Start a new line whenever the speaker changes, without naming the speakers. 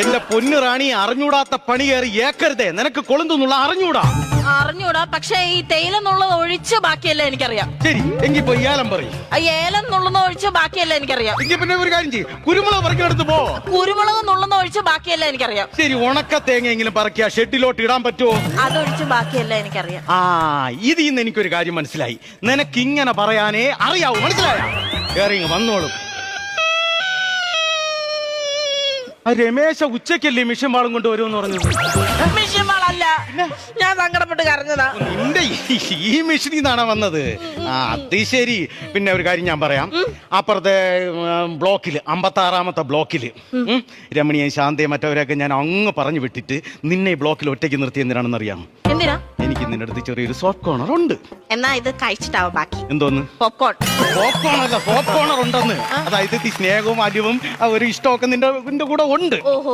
എന്റെ പൊന്നു റാണി, അറിഞ്ഞൂടാത്ത പണി കയറി ഏക്കരുതേ. നിനക്ക് കൊളുന്നുള്ള
അറിഞ്ഞൂടാ, പക്ഷെ ഈ തേയില എന്നുള്ളത് ഒഴിച്ച് ബാക്കിയല്ല എനിക്കറിയാം.
ശരി, എങ്കിൽ പോയി ഏലം പറയും.
ഏലം നുള്ളുന്ന ഒഴിച്ച് ബാക്കിയല്ല എനിക്കറിയാം.
എങ്കിൽ പിന്നെ ഒരു കാര്യം ചെയ്യും, കുരുമുളക് പറക്കിയെടുത്ത് പോ.
കുരുമുളക് നുള്ളുന്ന ഒഴിച്ച് ബാക്കിയല്ല എനിക്കറിയാം.
ശരി, ഉണക്ക തേങ്ങയെങ്കിലും പറക്കിയ ഷെഡിലോട്ട് ഇടാൻ പറ്റുമോ?
അതൊഴിച്ച് ബാക്കിയല്ല എനിക്കറിയാം.
ഇതിൽ നിന്ന് എനിക്കൊരു കാര്യം മനസ്സിലായി. നിനക്ക് ഇങ്ങനെ പറയാനേ അറിയാവൂ, മനസ്സിലായ? കേറി വന്നോളും. രമേശ ഉച്ചക്കല്ലേ മിഷൻ വാളും കൊണ്ട് വരുമെന്ന് പറഞ്ഞത്?
മിഷൻ വാളല്ല, ഞാൻ സങ്കടപ്പെട്ട് കരഞ്ഞതാ.
നിന്റെ ഈ മിഷനിൽ നിന്നാണ് വന്നത്? അത് ശരി. പിന്നെ ഒരു കാര്യം ഞാൻ പറയാം. അപ്പുറത്തെ ബ്ലോക്കില് 56-ാമത്തെ ബ്ലോക്കില് രമണിയെ ശാന്തയെ മറ്റവരെയൊക്കെ ഞാൻ അങ്ങ് പറഞ്ഞു വിട്ടിട്ട് നിന്നെ ഈ ബ്ലോക്കിൽ ഒറ്റയ്ക്ക് നിർത്തി എന്തിനാണെന്ന് അറിയാം?
എന്തിനാ?
എനിക്ക് നിന്റെ അടുത്ത് ചെറിയൊരു സോഫ്റ്റ് കോർണർ ഉണ്ട്.
എന്നാ ഇത് കഴിച്ചിട്ടാവും ബാക്കി.
എന്തോന്ന്?
പോപ്കോൺ.
സോഫ്റ്റ് കോർണർ ഉണ്ടെന്ന്. അതായത് സ്നേഹവും അലിവും ഒരു ഇഷ്ടമൊക്കെ നിന്റെ കൂടെ ഉണ്ട്.
ഓഹോ.